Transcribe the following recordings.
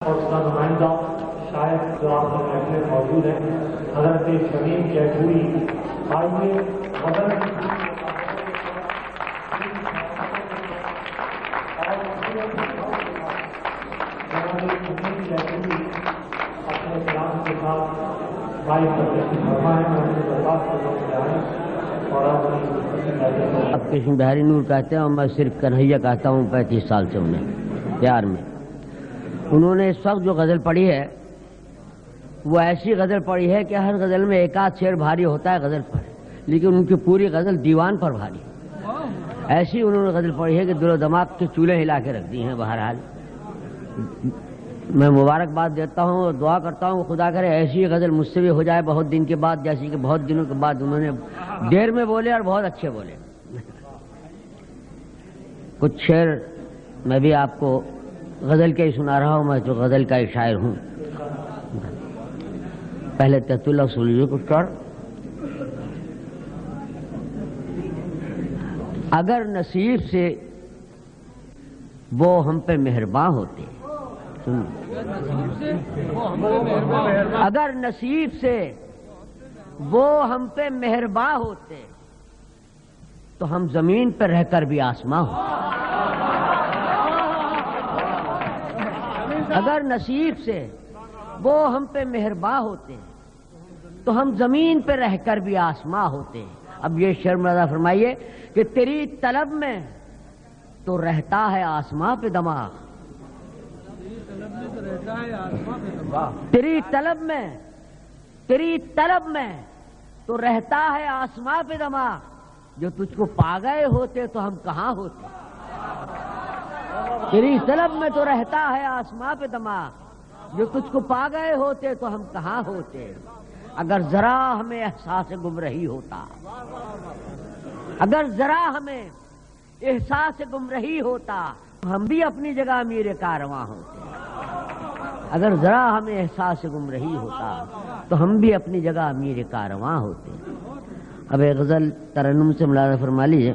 اور اس کا نمائندہ شاید جو آپ کے محفل موجود ہیں حضرت شمیم جیٹوئی آئیے حضرت اپنے کلام کے ساتھ بائک فرمائیں اب کشن بہاری نور کہتے ہیں اور میں صرف کنہیا کہتا ہوں 35 سال سے انہیں پیار میں. انہوں نے اس وقت جو غزل پڑھی ہے وہ ایسی غزل پڑھی ہے کہ ہر غزل میں ایک آدھ شعر بھاری ہوتا ہے غزل پر، لیکن ان کی پوری غزل دیوان پر بھاری. ایسی انہوں نے غزل پڑھی ہے کہ دل و دماغ کے چولہے ہلا کے رکھ دی ہیں. بہرحال میں مبارکباد دیتا ہوں اور دعا کرتا ہوں خدا کرے ایسی غزل مجھ سے بھی ہو جائے بہت دن کے بعد، جیسی کہ بہت دنوں کے بعد انہوں نے دیر میں بولے اور بہت اچھے بولے. کچھ شعر میں بھی آپ کو غزل کے ہی سنا رہا ہوں، میں جو غزل کا ایک شاعر ہوں. پہلے تحت اللہ سلیجیے کچھ کر. اگر نصیب سے وہ ہم پہ مہرباں ہوتے، اگر نصیب سے وہ ہم پہ مہرباں ہوتے تو ہم زمین پہ رہ کر بھی آسماں ہوتے. اگر نصیب سے وہ ہم پہ مہرباں ہوتے تو ہم زمین پہ رہ کر بھی آسماں ہوتے. اب یہ شعر ملاحظہ فرمائیے کہ تیری طلب میں تو رہتا ہے آسماں پہ دماغ، تیری طلب میں تو رہتا ہے آسماں پہ دماغ. جو تجھ کو پا گئے ہوتے تو ہم کہاں ہوتے. تیری طلب میں تو رہتا ہے آسماں پہ دماغ، جو تجھ کو پا گئے ہوتے تو ہم کہاں ہوتے. اگر ذرا ہمیں احساس گمرہی ہوتا، اگر ذرا ہمیں احساس گمرہی ہوتا ہم بھی اپنی جگہ امیر کارواں ہوتے. اگر ذرا ہمیں احساس گمرہی ہوتا تو ہم بھی اپنی جگہ امیر کارواں ہوتے. اب ایک غزل ترنم سے ملاحظہ فرما لیجیے.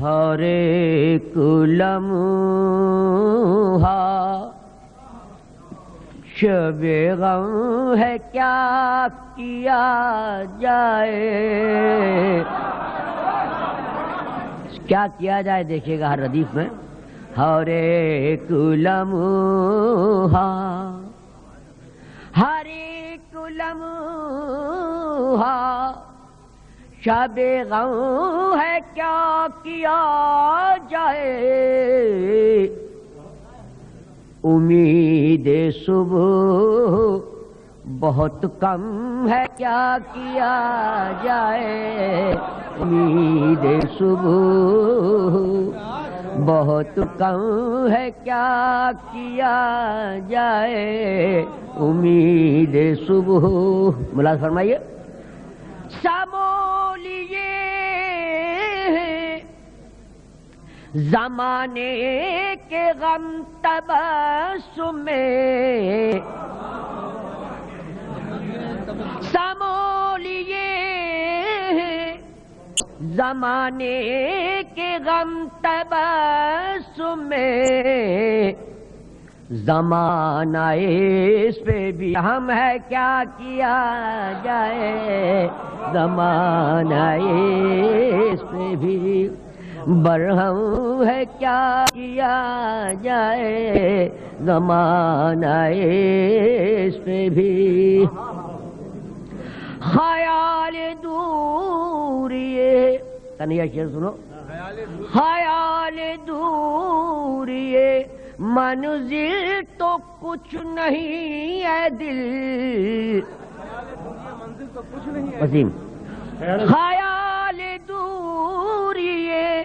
ہر ایک لمحہ شب غم ہے کیا کیا جائے. کیا کیا جائے دیکھیے گا ہر ردیف میں. ہر ایک لمحہ، ہر ایک لمحہ شب غم ہے کیا کیا جائے. امید صبح بہت کم ہے کیا کیا جائے. امید صبح بہت کم ہے کیا کیا جائے. امید صبح ملاحظہ فرمائیے. سمولیے زمانے کے غم تبسم میں، سمولیے زمانے کے غم تبسم میں. زمانہ اس پہ بھی ہم ہے کیا کیا جائے. زمانہ اس پہ بھی برہم ہے کیا کیا جائے. زمانہ اس پہ بھی خیال دور یہ کنیا شعر سنو. خیال دور یہ منزل تو کچھ نہیں ہے دل. وسیم خیال دور یہ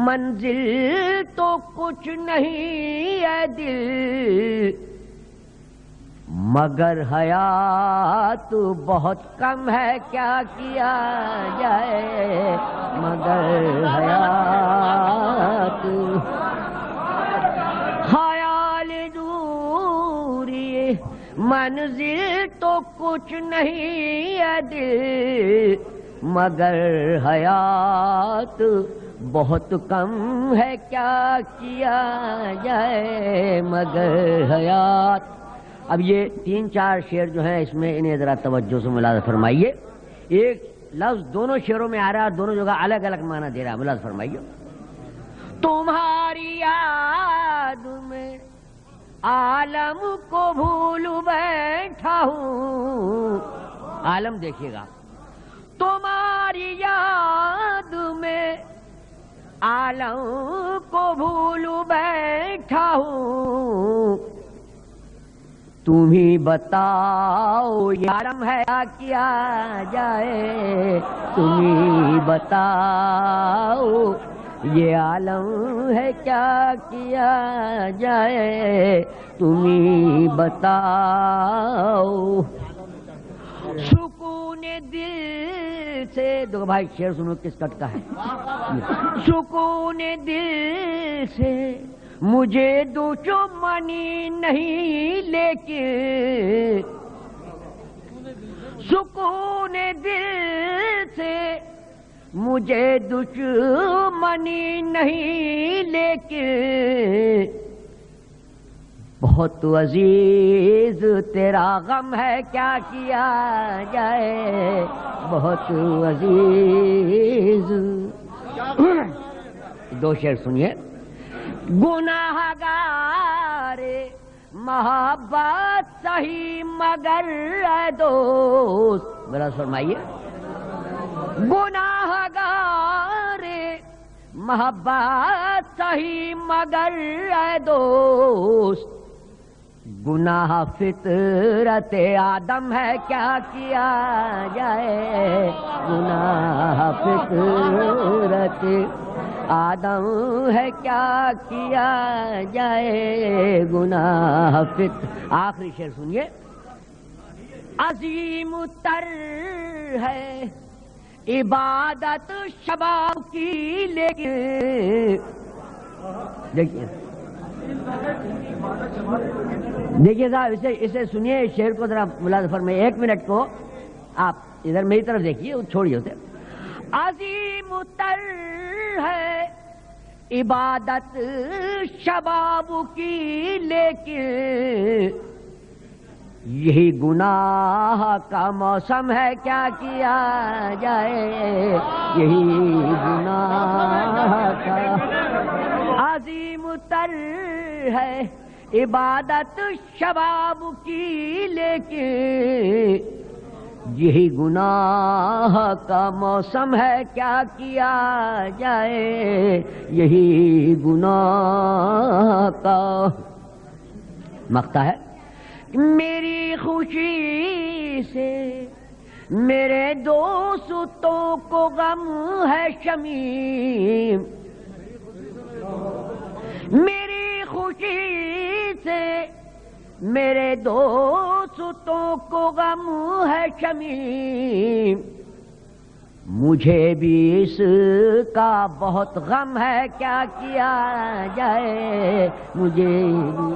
منزل تو کچھ نہیں ہے دل. مگر حیات بہت کم ہے کیا کیا جائے. مگر حیات خیال دوری منزل تو کچھ نہیں ہے دل. مگر حیات بہت کم ہے، کیا کیا جائے مگر حیات۔ اب یہ 3-4 شعر جو ہیں اس میں انہیں ذرا توجہ سے ملاحظہ فرمائیے۔ ایک لفظ دونوں شعروں میں آ رہا ہے، دونوں جگہ الگ الگ معنی دے رہا ہے، ملاحظہ فرمائیے۔ تمہاری یاد میں عالم کو بھول بیٹھا ہوں، عالم دیکھیے گا، تمہاری یاد میں عالم کو بھول بیٹھا ہوں، تم ہی بتاؤ یہ عالم ہے کیا جائے، تم ہی بتاؤ یہ عالم ہے کیا جائے، تم ہی بتاؤ۔ سکون دل سے، دو بھائی شعر سنو کس کٹ کا ہے۔ سکون دل سے مجھے دشمنی نہیں، لیکن سکون دل سے مجھے دشمنی نہیں، لیکن بہت عزیز تیرا غم ہے، کیا کیا جائے بہت عزیز۔ دو شعر سنیے۔ گناہ گار محبت صحیح مگر اے دوست، میرا فرمائیے۔ گناہ گار محبت صحیح مگر اے دوست، گناہ فطرت آدم ہے، کیا کیا جائے گناہ فطرت آدم ہے، کیا کیا جائے گناہ آخری شعر سنیے۔ عظیم تر ہے عبادت شباب کی، لیکن دیکھیے صاحب اسے سنیے، اس شعر کو ذرا ملاحظہ فرمائیے، 1 منٹ کو آپ ادھر میری طرف دیکھیے، چھوڑیے اسے۔ عظیم تر ہے عبادت شباب کی، لیکن یہی گناہ کا موسم ہے، کیا کیا جائے یہی گناہ کا۔ عظیم تر ہے عبادت شباب کی، لیکن یہی گناہ کا موسم ہے، کیا کیا جائے یہی گناہ کا۔ مقطع ہے۔ میری خوشی سے میرے دوستوں کو غم ہے شمیم، میری خوشی سے میرے دوستوں کو غم ہے شمیم، مجھے بھی اس کا بہت غم ہے، کیا کیا جائے مجھے بھی